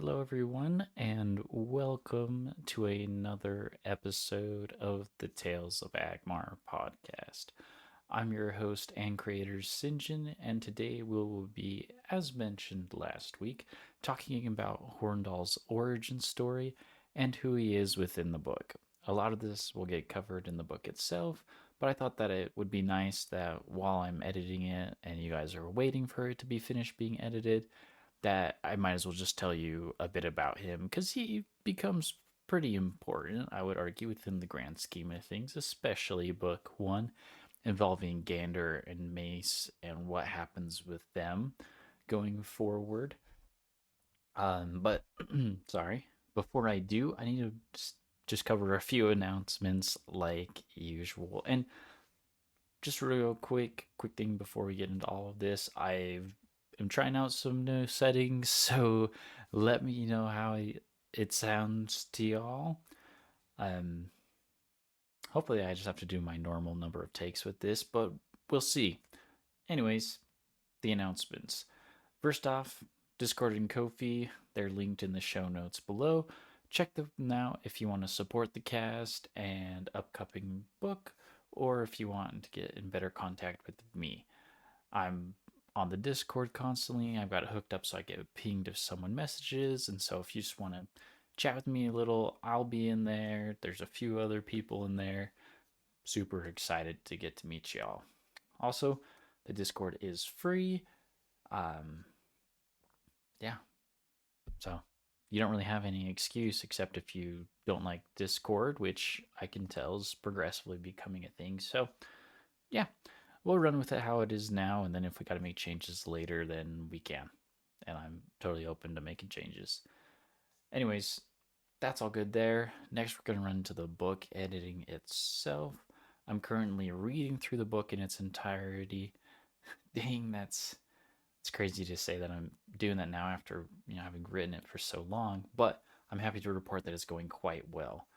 Hello, everyone, and welcome to another episode of the Tales of Agmar podcast. I'm your host and creator, Sinjin, and today we will be, as mentioned last week, talking about Horndal's origin story and who he is within the book. A lot of this will get covered in the book itself, but I thought that it would be nice that while I'm editing it and you guys are waiting for it to be finished being edited, that I might as well just tell you a bit about him because he becomes pretty important, I would argue, within the grand scheme of things, especially book one involving Gander and Mace and what happens with them going forward. But sorry, before I do, I need to just cover a few announcements like usual. And just real quick thing before we get into all of this, am trying out some new settings, so let me know how it sounds to y'all. Um, Hopefully I just have to do my normal number of takes with this, but we'll see. Anyways, the announcements. First off, Discord and Ko-fi, they're linked in the show notes below. Check them out if you want to support the cast and upcoming book, or if you want to get in better contact with me. I'm on the Discord constantly. I've got it hooked up so I get pinged if someone messages. And so if you just want to chat with me a little, I'll be in there. There's a few other people in there. Super excited to get to meet y'all. Also, the Discord is free. Um, yeah. So you don't really have any excuse except if you don't like Discord, which I can tell is progressively becoming a thing. So yeah, we'll run with it how it is now, and then if we got to make changes later, then we can. And I'm totally open to making changes. Anyways, that's all good there. Next, we're going to run to the book editing itself. I'm currently reading through the book in its entirety. Dang, that's it's crazy to say that I'm doing that now after having written it for so long, but I'm happy to report that it's going quite well.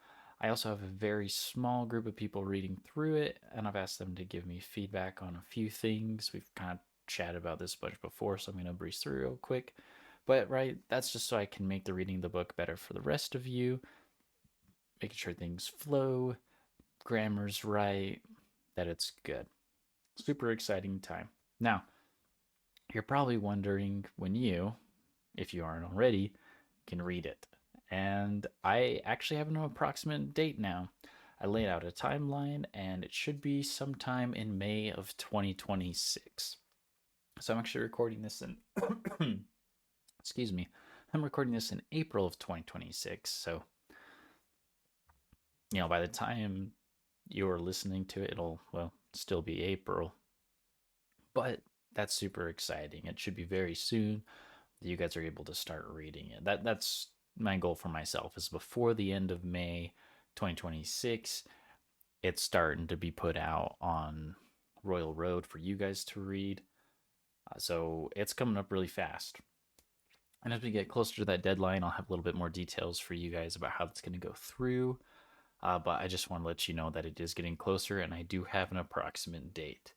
I also have a very small group of people reading through it, and I've asked them to give me feedback on a few things. We've kind of chatted about this bunch before, so I'm going to breeze through real quick. But right, that's just so I can make the reading of the book better for the rest of you, making sure things flow, grammar's right, that it's good. Super exciting time. Now, you're probably wondering when you, if you aren't already, can read it. And I actually have an approximate date now. I laid out a timeline, and it should be sometime in May of 2026. So I'm actually recording this in, excuse me, I'm recording this in April of 2026. So, by the time you're listening to it, it'll, well, still be April. But that's super exciting. It should be very soon that you guys are able to start reading it. That's my goal for myself is before the end of May 2026, it's starting to be put out on Royal Road for you guys to read. So it's coming up really fast. And as we get closer to that deadline, I'll have a little bit more details for you guys about how it's going to go through. But I just want to let you know that it is getting closer, and I do have an approximate date.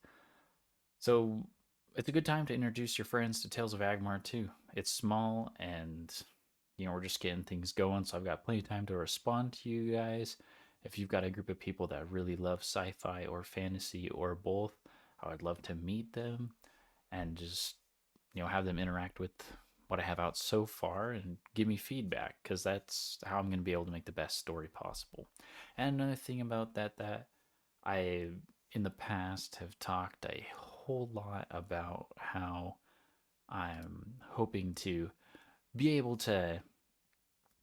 So it's a good time to introduce your friends to Tales of Agmar too. It's small and we're just getting things going, so I've got plenty of time to respond to you guys. If you've got a group of people that really love sci-fi or fantasy or both, I would love to meet them and just have them interact with what I have out so far and give me feedback, because that's how I'm going to be able to make the best story possible. And another thing about that I in the past have talked a whole lot about how I'm hoping to be able to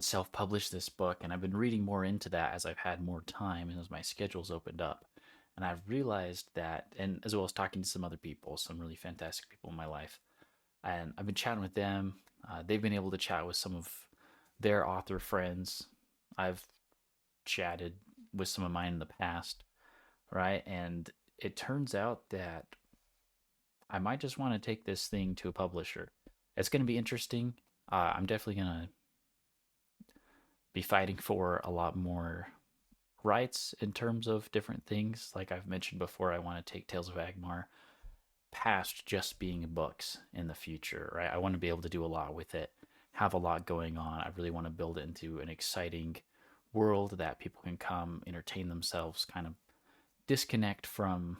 self-publish this book, and I've been reading more into that as I've had more time and as my schedule's opened up. And I've realized that, and as well as talking to some other people, some really fantastic people in my life, and I've been chatting with them. They've been able to chat with some of their author friends. I've chatted with some of mine in the past, right? And it turns out that I might just want to take this thing to a publisher. It's going to be interesting. I'm definitely going to be fighting for a lot more rights in terms of different things. Like I've mentioned before, I want to take Tales of Agmar past just being books in the future, right? I want to be able to do a lot with it, have a lot going on. I really want to build it into an exciting world that people can come entertain themselves, kind of disconnect from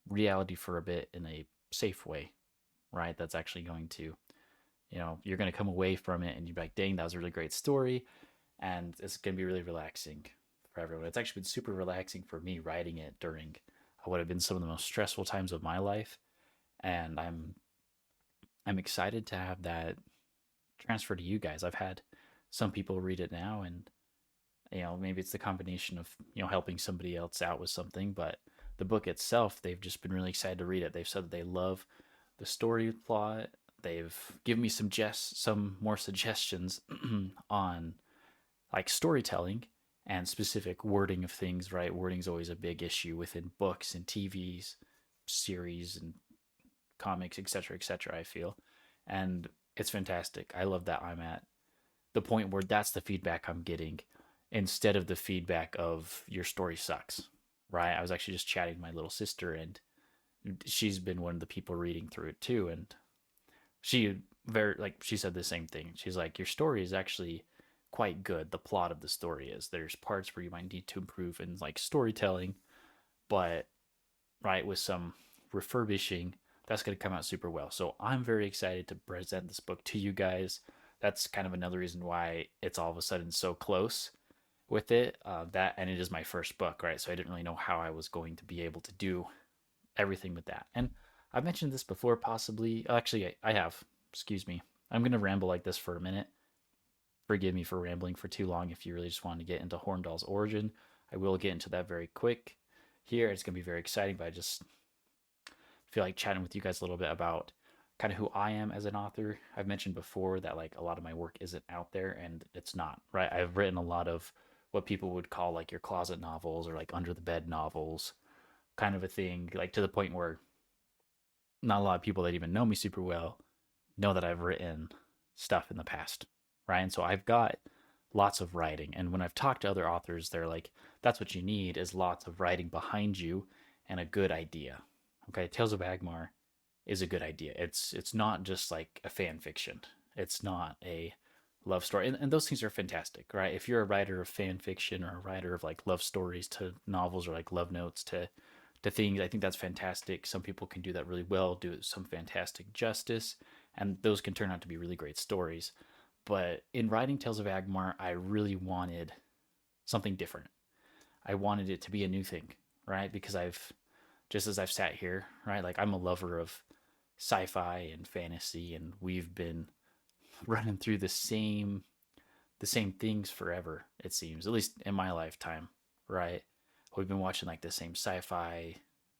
reality for a bit in a safe way, right? That's actually going to, you're going to come away from it and you're like, dang, that was a really great story. And it's going to be really relaxing for everyone. It's actually been super relaxing for me writing it during what have been some of the most stressful times of my life. And I'm excited to have that transfer to you guys. I've had some people read it now, and maybe it's the combination of helping somebody else out with something, but the book itself, they've just been really excited to read it. They've said that they love the story plot. They've given me some more suggestions on like storytelling and specific wording of things, right? Wording's always a big issue within books and TVs, series and comics, etc., etc., I feel. And it's fantastic. I love that I'm at the point where that's the feedback I'm getting instead of the feedback of your story sucks, right? I was actually just chatting with my little sister, and she's been one of the people reading through it too, and she said the same thing. She's like, your story is actually quite good. The plot of the story is, there's parts where you might need to improve in like storytelling, but right, with some refurbishing, that's going to come out super well. So I'm very excited to present this book to you guys. That's kind of another reason why it's all of a sudden so close with it. That, and it is my first book, right? So I didn't really know how I was going to be able to do everything with that. And I've mentioned this before, possibly. Actually, I have. Excuse me. I'm going to ramble like this for a minute. Forgive me for rambling for too long. If you really just want to get into Horndal's origin, I will get into that very quick here. It's going to be very exciting, but I just feel like chatting with you guys a little bit about kind of who I am as an author. I've mentioned before that like a lot of my work isn't out there, and it's not, right? I've written a lot of what people would call like your closet novels or like under the bed novels, kind of a thing, like to the point where not a lot of people that even know me super well know that I've written stuff in the past, right? And so I've got lots of writing. And when I've talked to other authors, they're like, that's what you need is lots of writing behind you and a good idea. Okay, Tales of Agmar is a good idea. It's not just like a fan fiction. It's not a love story. And those things are fantastic, right? If you're a writer of fan fiction or a writer of like love stories to novels or like love notes to things, I think that's fantastic. Some people can do that really well, do some fantastic justice, and those can turn out to be really great stories. But in writing Tales of Agmar, I really wanted something different. I wanted it to be a new thing, right? Because just as I've sat here, right, like I'm a lover of sci-fi and fantasy, and we've been running through the same things forever, it seems, at least in my lifetime, right? We've been watching like the same sci-fi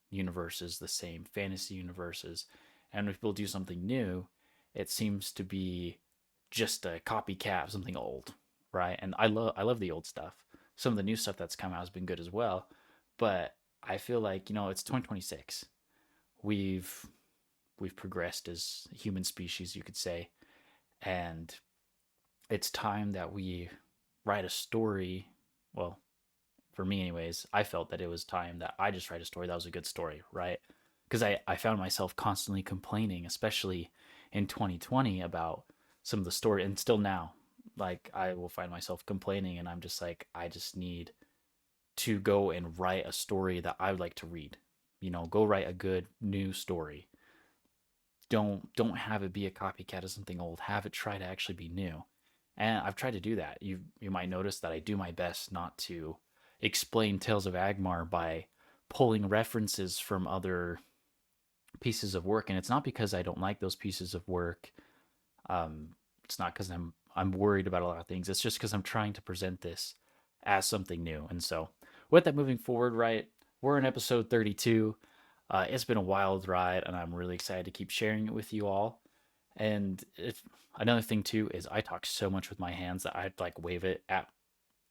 universes, the same fantasy universes, and if people do something new, it seems to be just a copycat of something old, right? And I love the old stuff. Some of the new stuff that's come out has been good as well, but I feel like it's 2026. We've we've progressed as a human species, you could say, and it's time that we write a story. Well, for me, anyways, I felt that it was time that I just write a story that was a good story, right? Because I found myself constantly complaining, especially in 2020, about some of the story, and still now, like I will find myself complaining, and I'm just like, I just need to go and write a story that I would like to read. Go write a good new story. Don't have it be a copycat of something old. Have it try to actually be new. And I've tried to do that. You might notice that I do my best not to explain Tales of Agmar by pulling references from other pieces of work, and it's not because I don't like those pieces of work. It's not because I'm worried about a lot of things. It's just because I'm trying to present this as something new. And so, with that, moving forward, right, we're in episode 32. It's been a wild ride, and I'm really excited to keep sharing it with you all. And another thing too is I talk so much with my hands that I'd like wave it at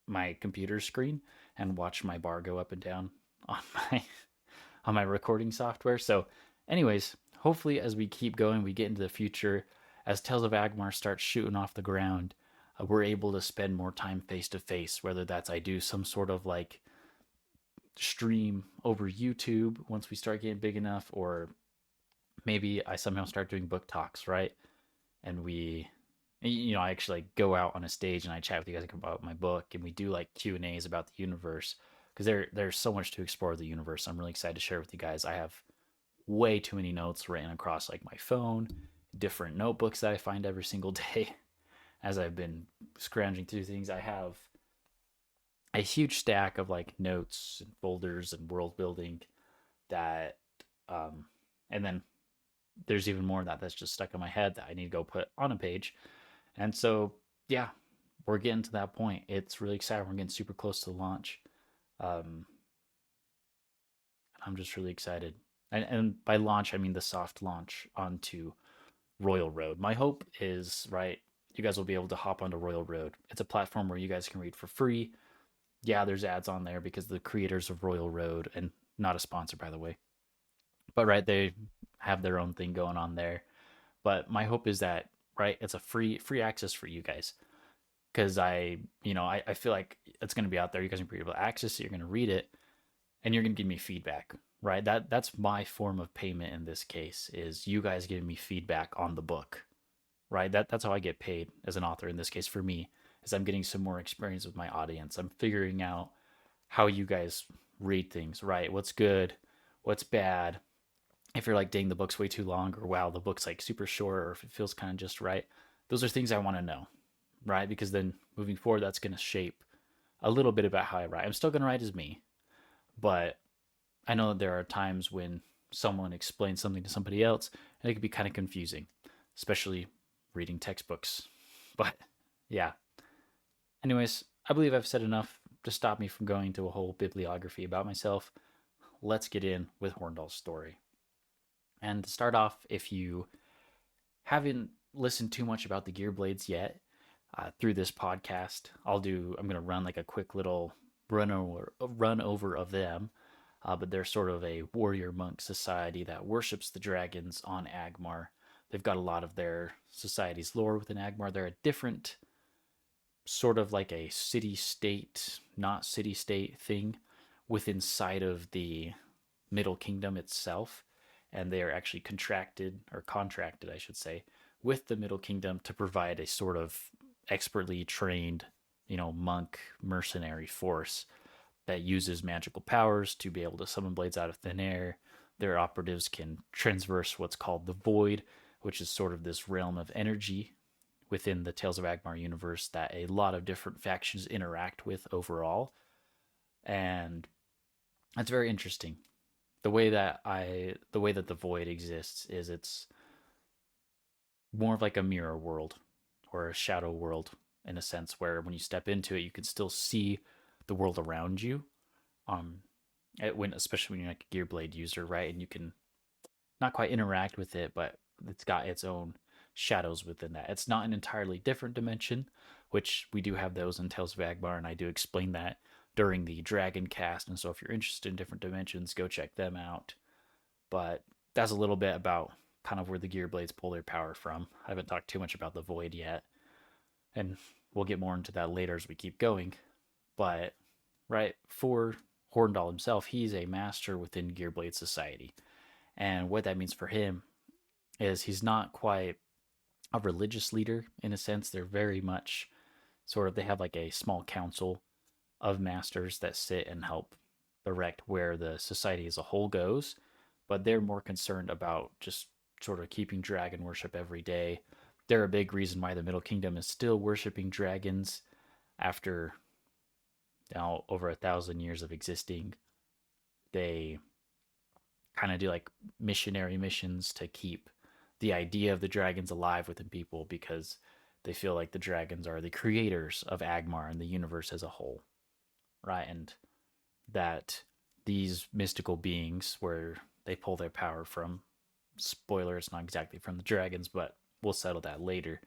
my computer screen and watch my bar go up and down on my on my recording software. So, anyways, hopefully as we keep going, we get into the future. As Tales of Agmar starts shooting off the ground, we're able to spend more time face to face. Whether that's I do some sort of like stream over YouTube once we start getting big enough, or maybe I somehow start doing book talks, right? And we And, I actually like go out on a stage and I chat with you guys about my book, and we do like Q&As about the universe because there's so much to explore the universe. I'm really excited to share with you guys. I have way too many notes written across like my phone, different notebooks that I find every single day as I've been scrounging through things. I have a huge stack of like notes and folders and world building that um and then there's even more of that that's just stuck in my head that I need to go put on a page. And so, yeah, we're getting to that point. It's really exciting. We're getting super close to the launch. Um, I'm just really excited. And by launch, I mean the soft launch onto Royal Road. My hope is, right, you guys will be able to hop onto Royal Road. It's a platform where you guys can read for free. Yeah, there's ads on there because the creators of Royal Road, and not a sponsor, by the way, but right, they have their own thing going on there. But my hope is that, right, it's a free access for you guys because I feel like it's going to be out there. You guys are going to be able to access it. You're going to read it, and you're going to give me feedback. Right. That's my form of payment in this case. Is you guys giving me feedback on the book. Right. That's how I get paid as an author in this case for me. Is I'm getting some more experience with my audience. I'm figuring out how you guys read things. Right. What's good. What's bad. If you're like, dang, the book's way too long, or wow, the book's like super short, or if it feels kind of just right. Those are things I want to know, right? Because then moving forward, that's going to shape a little bit about how I write. I'm still going to write as me, but I know that there are times when someone explains something to somebody else and it can be kind of confusing, especially reading textbooks. But yeah. Anyways, I believe I've said enough to stop me from going to a whole bibliography about myself. Let's get in with Horndal's story. And to start off, if you haven't listened too much about the Gearblades yet, through this podcast, I'm going to run like a quick little run over of them. But they're sort of a warrior monk society that worships the dragons on Agmar. They've got a lot of their society's lore within Agmar. They're a different sort of like a city state, not city state thing within sight of the Middle Kingdom itself. And they are actually contracted, I should say, with the Middle Kingdom to provide a sort of expertly trained, monk mercenary force that uses magical powers to be able to summon blades out of thin air. Their operatives can transverse what's called the void, which is sort of this realm of energy within the Tales of Agmar universe that a lot of different factions interact with overall. And that's very interesting. The way that the void exists is it's more of like a mirror world or a shadow world in a sense where when you step into it you can still see the world around you. um especially when you're like a Gearblade user, right? And you can not quite interact with it, but it's got its own shadows within that. It's not an entirely different dimension, which we do have those in Tales of Agmar, and I do explain that during the Dragon cast. And so if you're interested in different dimensions, go check them out. But that's a little bit about kind of where the Gearblades pull their power from. I haven't talked too much about the Void yet, and we'll get more into that later as we keep going. But right, for Horndal himself, he's a master within Gearblade society. And what that means for him is he's not quite a religious leader in a sense. They're very much they have like a small council of masters that sit and help direct where the society as a whole goes. But they're more concerned about just sort of keeping dragon worship every day. They're a big reason why the Middle Kingdom is still worshiping dragons after now over 1,000 years of existing. They kind of do like missionary missions to keep the idea of the dragons alive within people because they feel like the dragons are the creators of Agmar and the universe as a whole, right? And that these mystical beings, where they pull their power from, spoiler, it's not exactly from the dragons, but we'll settle that later.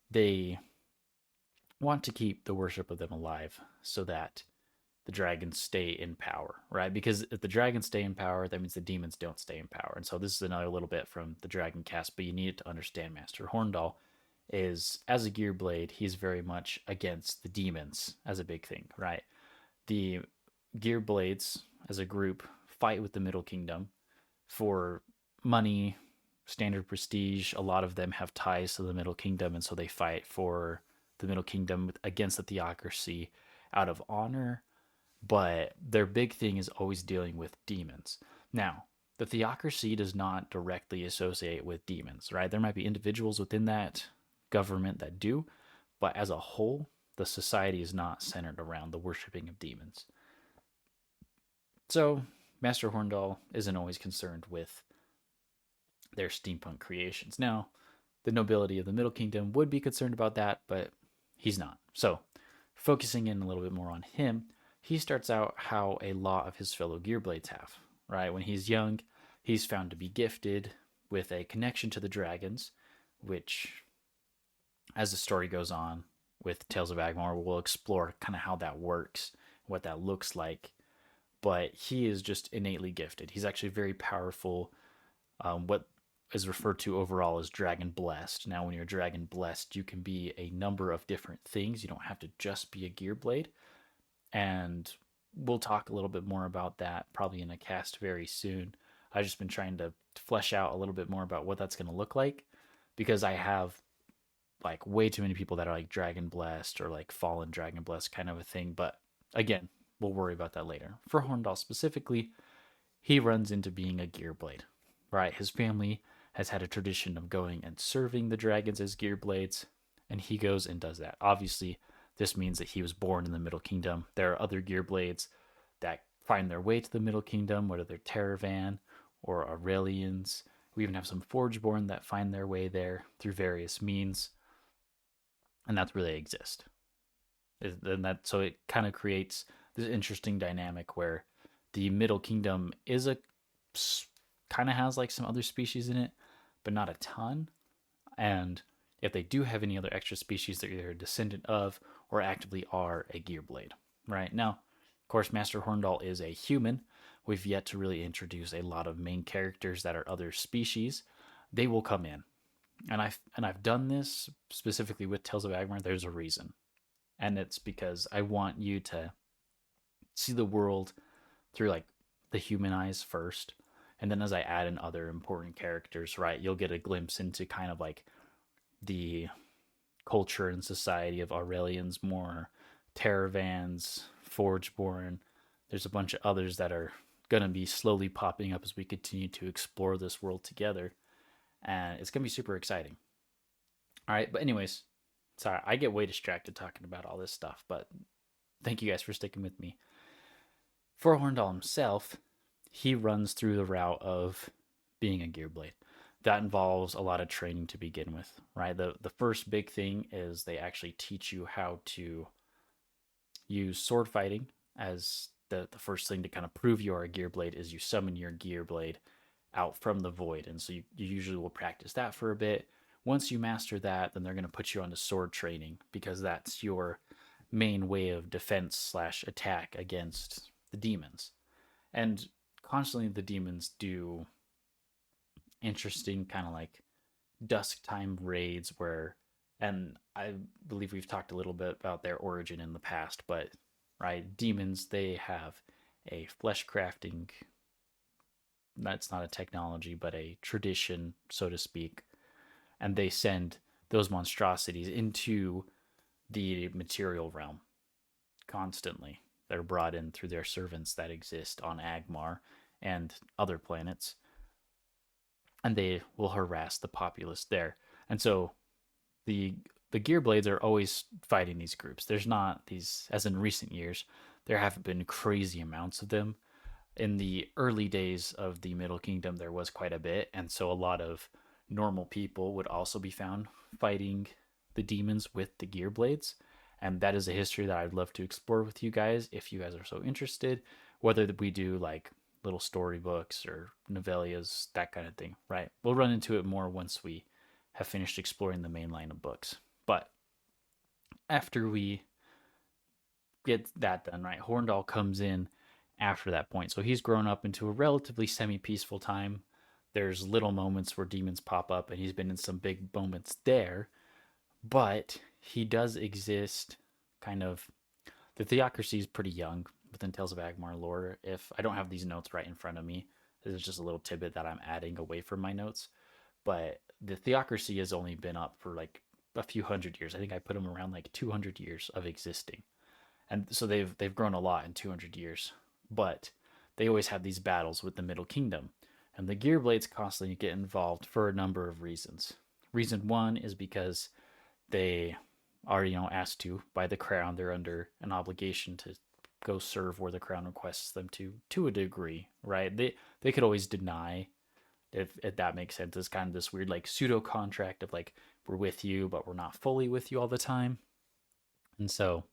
They want to keep the worship of them alive so that the dragons stay in power, right? Because if the dragons stay in power, that means the demons don't stay in power. And so this is another little bit from the Dragon cast, but you need to understand Master Horndal is, as a Gearblade, he's very much against the demons as a big thing, right? The Gearblades as a group fight with the Middle Kingdom for money, standard prestige. A lot of them have ties to the Middle Kingdom, and so they fight for the Middle Kingdom against the theocracy out of honor. But their big thing is always dealing with demons. Now, the theocracy does not directly associate with demons, right? There might be individuals within that government that do, but as a whole, the society is not centered around the worshiping of demons. So, Master Horndal isn't always concerned with their steampunk creations. Now, the nobility of the Middle Kingdom would be concerned about that, but he's not. So, focusing in a little bit more on him, he starts out how a lot of his fellow Gearblades have, right? When he's young, he's found to be gifted with a connection to the dragons, which, as the story goes on with Tales of Agmar, we'll explore kind of how that works, what that looks like. But he is just innately gifted. He's actually very powerful. What is referred to overall as dragon blessed. Now, when you're dragon blessed, you can be a number of different things. You don't have to just be a Gearblade. And we'll talk a little bit more about that probably in a cast very soon. I've just been trying to flesh out a little bit more about what that's going to look like, because I have like way too many people that are like dragon blessed or like fallen dragon blessed kind of a thing. But again, we'll worry about that later. For Horndal specifically, he runs into being a Gearblade, right? His family has had a tradition of going and serving the dragons as Gearblades, and he goes and does that. Obviously, this means that he was born in the Middle Kingdom. There are other Gearblades that find their way to the Middle Kingdom, whether they're Terravan or Aurelians. We even have some Forgeborn that find their way there through various means, and that's where they exist. And that so it kind of creates this interesting dynamic where the Middle Kingdom is a kind of has like some other species in it, but not a ton. And if they do have any other extra species, they're either a descendant of or actively are a Gearblade. Right now, of course, Master Horndal is a human. We've yet to really introduce a lot of main characters that are other species. They will come in, and I've done this specifically with Tales of Agmar. There's a reason, and it's because I want you to see the world through like the human eyes first, and then as I add in other important characters, right, you'll get a glimpse into kind of like the culture and society of Aurelians, more Terravans, Forgeborn. There's a bunch of others that are going to be slowly popping up as we continue to explore this world together. And it's going to be super exciting. All right, but anyways, sorry, I get way distracted talking about all this stuff, but thank you guys for sticking with me. For Horndal himself, he runs through the route of being a Gearblade. That involves a lot of training to begin with, right? The first big thing is they actually teach you how to use sword fighting as the first thing to kind of prove you are a Gearblade is you summon your Gearblade out from the void. And so you usually will practice that for a bit. Once you master that, then they're going to put you on to sword training, because that's your main way of defense slash attack against the demons. And constantly the demons do interesting kind of like dusk time raids where, and I believe we've talked a little bit about their origin in the past, but right, demons, they have a flesh crafting, that's not a technology but a tradition, so to speak, and they send those monstrosities into the material realm constantly. They're brought in through their servants that exist on Agmar and other planets, and they will harass the populace there. And so the Gearblades are always fighting these groups. There's not these, as in recent years, there haven't been crazy amounts of them. In the early days of the Middle Kingdom, there was quite a bit, and so a lot of normal people would also be found fighting the demons with the Gearblades. And that is a history that I'd love to explore with you guys if you guys are so interested, whether we do like little storybooks or novellas, that kind of thing, right? We'll run into it more once we have finished exploring the main line of books. But after we get that done, right, Horndal comes in after that point. So he's grown up into a relatively semi-peaceful time. There's little moments where demons pop up, and he's been in some big moments there. But he does exist kind of, the theocracy is pretty young within Tales of Agmar lore. If I don't have these notes right in front of me, this is just a little tidbit that I'm adding away from my notes. but the theocracy has only been up for like a few hundred years. I think I put them around like 200 years of existing, and so they've grown a lot in 200 years. But they always have these battles with the Middle Kingdom, and the Gearblades constantly get involved for a number of reasons. Reason one is because they are asked to by the crown. They're under an obligation to go serve where the crown requests them to a degree, right? They could always deny, if that makes sense. It's kind of this weird like pseudo contract of like, we're with you but we're not fully with you all the time. And so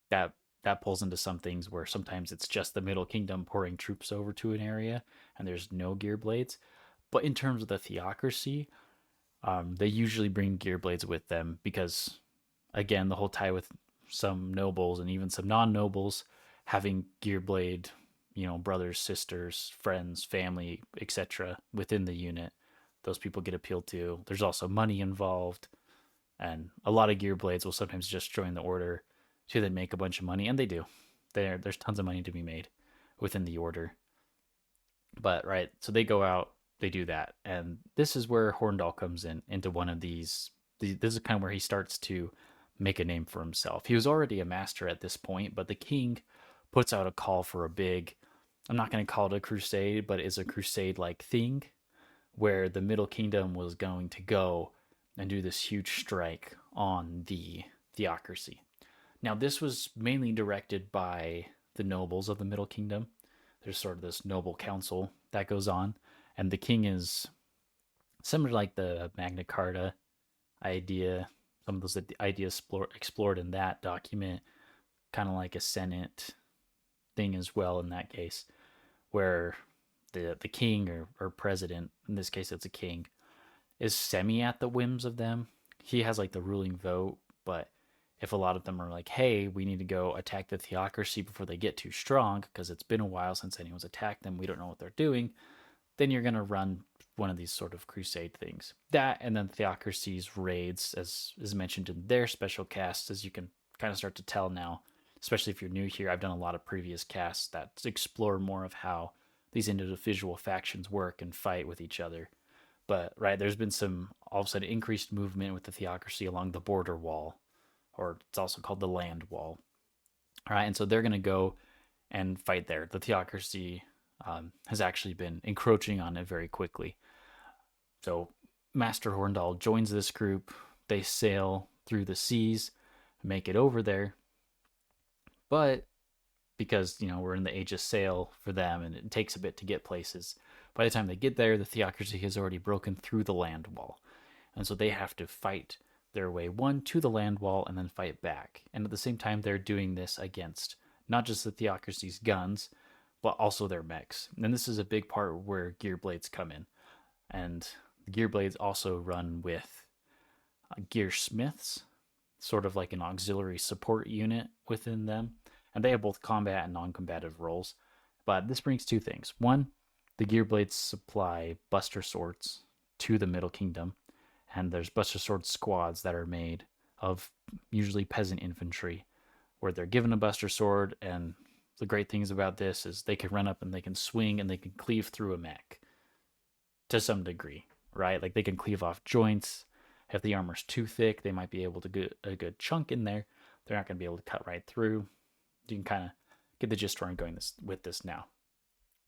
that that pulls into some things where sometimes it's just the Middle Kingdom pouring troops over to an area and there's no Gearblades. But in terms of the theocracy, they usually bring Gearblades with them because, again, the whole tie with some nobles and even some non-nobles having Gearblade, brothers, sisters, friends, family, etc. within the unit. Those people get appealed to. There's also money involved, and a lot of Gearblades will sometimes just join the order to then make a bunch of money, and they do. There's tons of money to be made within the order. But right, so they go out, they do that, and this is where Horndal comes in into one of these. This is kind of where he starts to make a name for himself. He was already a master at this point, but the king puts out a call for a big. I'm not going to call it a crusade, but it's a crusade-like thing where the Middle Kingdom was going to go and do this huge strike on the theocracy. Now, this was mainly directed by the nobles of the Middle Kingdom. There's sort of this noble council that goes on, and the king is similar to like the Magna Carta idea. Some of those ideas explored in that document, kind of like a Senate thing as well in that case, where the king or president, in this case it's a king, is semi at the whims of them. He has like the ruling vote, but if a lot of them are like, hey, we need to go attack the theocracy before they get too strong because it's been a while since anyone's attacked them, we don't know what they're doing, then you're going to run one of these sort of crusade things. That, and then theocracy's raids, as is mentioned in their special casts, as you can kind of start to tell now, especially if you're new here. I've done a lot of previous casts that explore more of how these individual factions work and fight with each other. But, right, there's been some, all of a sudden, increased movement with the theocracy along the border wall, or it's also called the land wall. All right, and so they're going to go and fight there. The theocracy has actually been encroaching on it very quickly. So Master Horndal joins this group. They sail through the seas, make it over there. But because, we're in the age of sail for them and it takes a bit to get places, by the time they get there, the theocracy has already broken through the land wall. And so they have to fight their way, one, to the land wall and then fight back. And at the same time, they're doing this against not just the theocracy's guns, but also their mechs. And this is a big part where Gearblades come in. And the Gearblades also run with gearsmiths, sort of like an auxiliary support unit within them. And they have both combat and non-combative roles. But this brings two things. One, the Gearblades supply Buster Swords to the Middle Kingdom. And there's Buster Sword squads that are made of usually peasant infantry, where they're given a Buster Sword, and the great things about this is they can run up and they can swing and they can cleave through a mech to some degree, right? Like they can cleave off joints. If the armor's too thick, they might be able to get a good chunk in there. They're not going to be able to cut right through. You can kind of get the gist where I'm going with this now.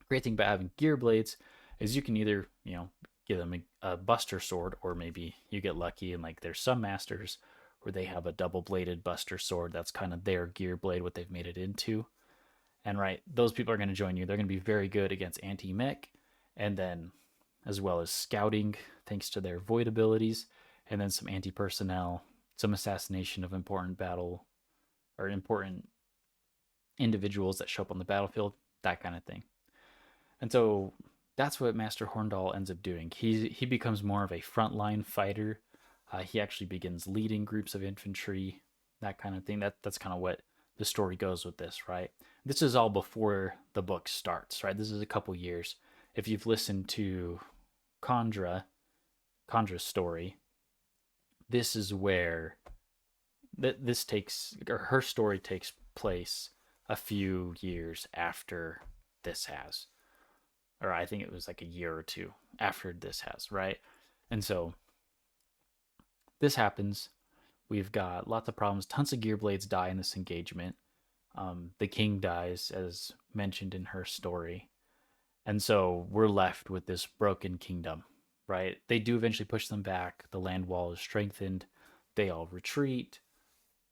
Great thing about having Gearblades is you can either, give them a Buster Sword, or maybe you get lucky and like there's some masters where they have a double-bladed Buster Sword. That's kind of their Gearblade, what they've made it into. And right, those people are going to join you. They're going to be very good against anti-mech, and then as well as scouting, thanks to their void abilities, and then some anti-personnel, some assassination of important battle or important individuals that show up on the battlefield, that kind of thing. And so that's what Master Horndal ends up doing. He becomes more of a frontline fighter. He actually begins leading groups of infantry, that kind of thing. That's kind of what the story goes with this, right? This is all before the book starts, right? This is a couple years. If you've listened to Kandra's story, this is where her story takes place a few years after this has. or I think it was like a year or two after this has, right? And so this happens. We've got lots of problems. Tons of Gearblades die in this engagement. The king dies, as mentioned in her story. And so we're left with this broken kingdom, right? They do eventually push them back. The land wall is strengthened. They all retreat.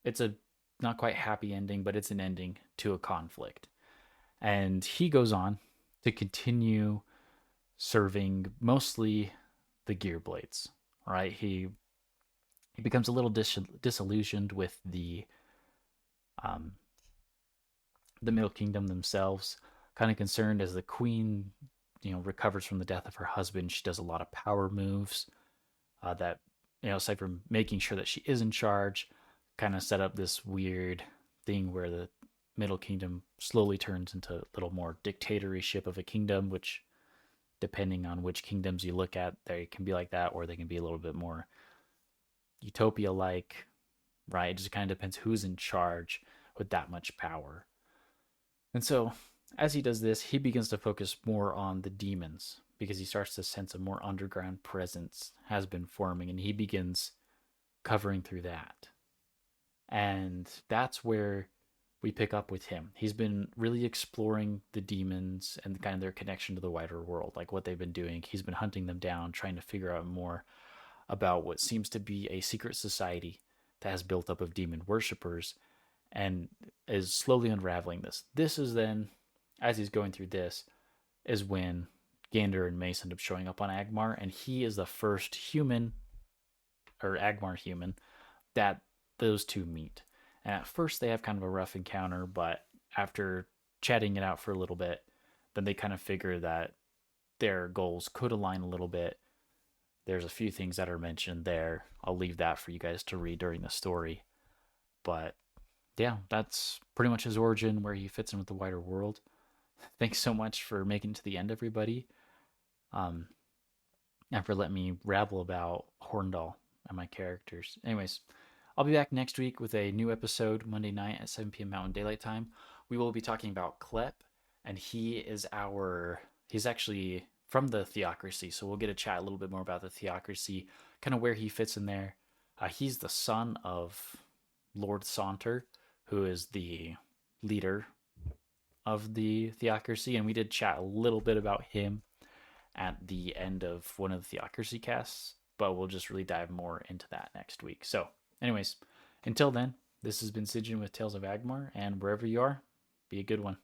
It's a not quite happy ending, but it's an ending to a conflict. And he goes on to continue serving mostly the Gearblades, right? He becomes a little disillusioned with um, the Middle Kingdom themselves, kind of concerned as the queen, recovers from the death of her husband. She does a lot of power moves that, aside from making sure that she is in charge, kind of set up this weird thing where the Middle Kingdom slowly turns into a little more dictatorship of a kingdom, which, depending on which kingdoms you look at, they can be like that, or they can be a little bit more utopia like, right? It just kind of depends who's in charge with that much power. And so, as he does this, he begins to focus more on the demons because he starts to sense a more underground presence has been forming, and he begins covering through that. And that's where we pick up with him. He's been really exploring the demons and kind of their connection to the wider world, like what they've been doing. He's been hunting them down, trying to figure out more about what seems to be a secret society that has built up of demon worshippers and is slowly unraveling this. This is then, as he's going through this, is when Gander and Mace end up showing up on Agmar, and he is the first human, or Agmar human, that those two meet. And at first they have kind of a rough encounter, but after chatting it out for a little bit, then they kind of figure that their goals could align a little bit. There's a few things that are mentioned there. I'll leave that for you guys to read during the story. But yeah, that's pretty much his origin, where he fits in with the wider world. Thanks so much for making it to the end, everybody. Um, and for letting me rabble about Horndal and my characters. Anyways, I'll be back next week with a new episode Monday night at 7 p.m. Mountain Daylight Time. We will be talking about Klep, and he's actually from the Theocracy, so we'll get to chat a little bit more about the Theocracy, kind of where he fits in there. He's the son of Lord Saunter, who is the leader of the Theocracy, and we did chat a little bit about him at the end of one of the Theocracy casts, but we'll just really dive more into that next week. So, anyways, until then, this has been Sigyn with Tales of Agmar, and wherever you are, be a good one.